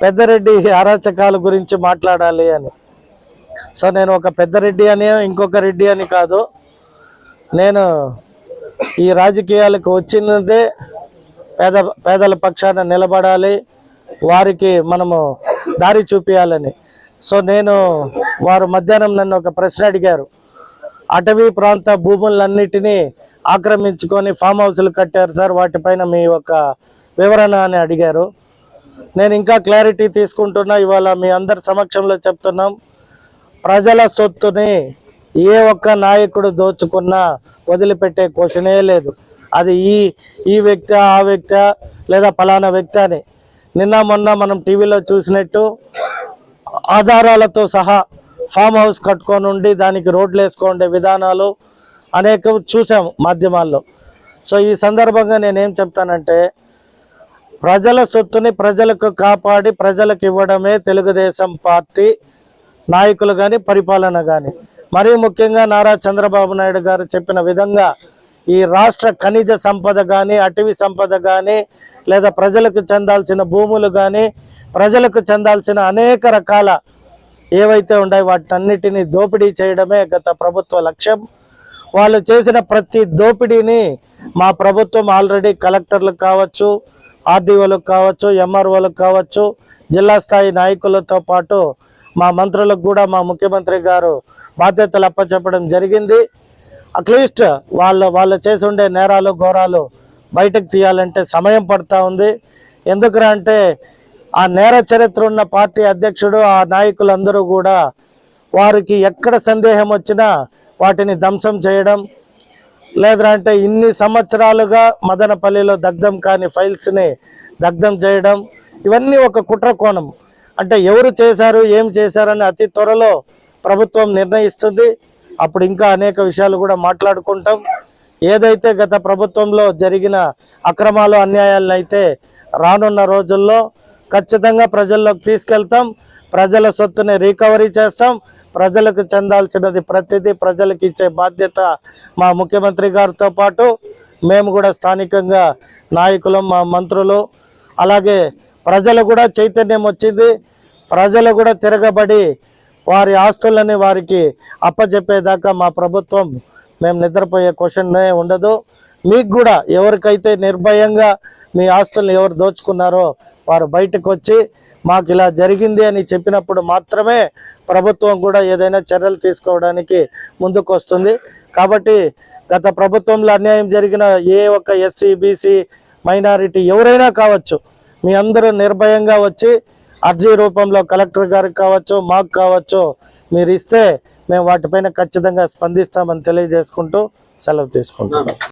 పెద్దరెడ్డి అరాచకాల గురించి మాట్లాడాలి అని. సో నేను ఒక పెద్దరెడ్డి అని ఇంకొక రెడ్డి అని కాదు, నేను ఈ రాజకీయాలకు వచ్చినదే పేదల పక్షాన నిలబడాలి, వారికి మనము దారి చూపించాలని. సో వారు మధ్యాహ్నం నన్ను ఒక ప్రశ్న అడిగారు. అటవీ ప్రాంత భూములన్నిటినీ ఆక్రమించుకొని ఫామ్ హౌస్లు కట్టారు సార్, వాటిపైన మీ ఒక వివరణ అని అడిగారు. నేను ఇంకా క్లారిటీ తీసుకుంటున్నా, ఇవాళ మీ అందరి సమక్షంలో చెప్తున్నాం. ప్రజల సొత్తుని ఏ ఒక్క నాయకుడు దోచుకున్నా వదిలిపెట్టే క్వశ్చనే లేదు. అది ఈ వ్యక్తి, ఆ వ్యక్తి, లేదా ఫలానా వ్యక్తి అని. నిన్న మొన్న మనం టీవీలో చూసినట్టు ఆధారాలతో సహా ఫామ్ హౌస్ కట్టుకొని ఉండి దానికి రోడ్లు వేసుకోండే విధానాలు అనేక చూసాము మాధ్యమాల్లో. సో ఈ సందర్భంగా నేనేం చెప్తానంటే, ప్రజల సొత్తుని ప్రజలకు కాపాడి ప్రజలకు ఇవ్వడమే తెలుగుదేశం పార్టీ నాయకులు కానీ పరిపాలన కానీ. మరీ ముఖ్యంగా నారా చంద్రబాబు నాయుడు గారు చెప్పిన విధంగా ఈ రాష్ట్ర ఖనిజ సంపద కానీ, అటవీ సంపద కానీ, లేదా ప్రజలకు చెందాల్సిన భూములు కానీ, ప్రజలకు చెందాల్సిన అనేక రకాల ఏవైతే ఉన్నాయో వాటన్నిటిని దోపిడీ చేయడమే గత ప్రభుత్వ లక్ష్యం. వాళ్ళు చేసిన ప్రతి దోపిడీని మా ప్రభుత్వం ఆల్రెడీ కలెక్టర్లకు కావచ్చు, ఆర్డీఓలకు కావచ్చు, ఎంఆర్ఓలకు కావచ్చు, జిల్లా స్థాయి నాయకులతో పాటు మా మంత్రులకు కూడా మా ముఖ్యమంత్రి గారు బాధ్యతలు అప్పచెప్పడం జరిగింది. అట్లీస్ట్ వాళ్ళు చేసి ఉండే నేరాలు ఘోరాలు బయటకు తీయాలంటే సమయం పడుతూ ఉంది. ఎందుకురా అంటే ఆ నేర చరిత్ర ఉన్న పార్టీ అధ్యక్షుడు, ఆ నాయకులందరూ కూడా వారికి ఎక్కడ సందేహం వచ్చినా వాటిని ధ్వంసం చేయడం, లేదంటే ఇన్ని సంవత్సరాలుగా మదనపల్లిలో దగ్ధం కాని ఫైల్స్ని దగ్ధం చేయడం, ఇవన్నీ ఒక కుట్ర కోణం. అంటే ఎవరు చేశారు, ఏం చేశారని అతి త్వరలో ప్రభుత్వం నిర్ణయిస్తుంది. అప్పుడు ఇంకా అనేక విషయాలు కూడా మాట్లాడుకుంటాం. ఏదైతే గత ప్రభుత్వంలో జరిగిన అక్రమాలు, అన్యాయాలను అయితే రానున్న రోజుల్లో ఖచ్చితంగా ప్రజల్లోకి తీసుకెళ్తాం. ప్రజల సొత్తుని రికవరీ చేస్తాం. ప్రజలకు చెందాల్సినది ప్రతిదీ ప్రజలకు ఇచ్చే బాధ్యత మా ముఖ్యమంత్రి గారితో పాటు మేము కూడా స్థానికంగా నాయకులు, మా మంత్రులు, అలాగే ప్రజలు కూడా చైతన్యం వచ్చింది. ప్రజలు కూడా తిరగబడి వారి ఆస్తులని వారికి అప్పచెప్పేదాకా మా ప్రభుత్వం మేము నిద్రపోయే క్వశ్చన్నే ఉండదు. మీకు కూడా ఎవరికైతే నిర్భయంగా మీ ఆస్తులను ఎవరు దోచుకున్నారో వారు బయటకు వచ్చి మాకు ఇలా జరిగింది అని చెప్పినప్పుడు మాత్రమే ప్రభుత్వం కూడా ఏదైనా చర్యలు తీసుకోవడానికి ముందుకు వస్తుంది. కాబట్టి గత ప్రభుత్వంలో అన్యాయం జరిగిన ఏ ఒక్క ఎస్సీ, బీసీ, మైనారిటీ ఎవరైనా కావచ్చు, మీ అందరూ నిర్భయంగా వచ్చి అర్జీ రూపంలో కలెక్టర్ గారికి కావచ్చు, మాకు కావచ్చు, మీరు ఇస్తే మేము వాటిపైన ఖచ్చితంగా స్పందిస్తామని తెలియజేసుకుంటూ సెలవు తీసుకుంటాం.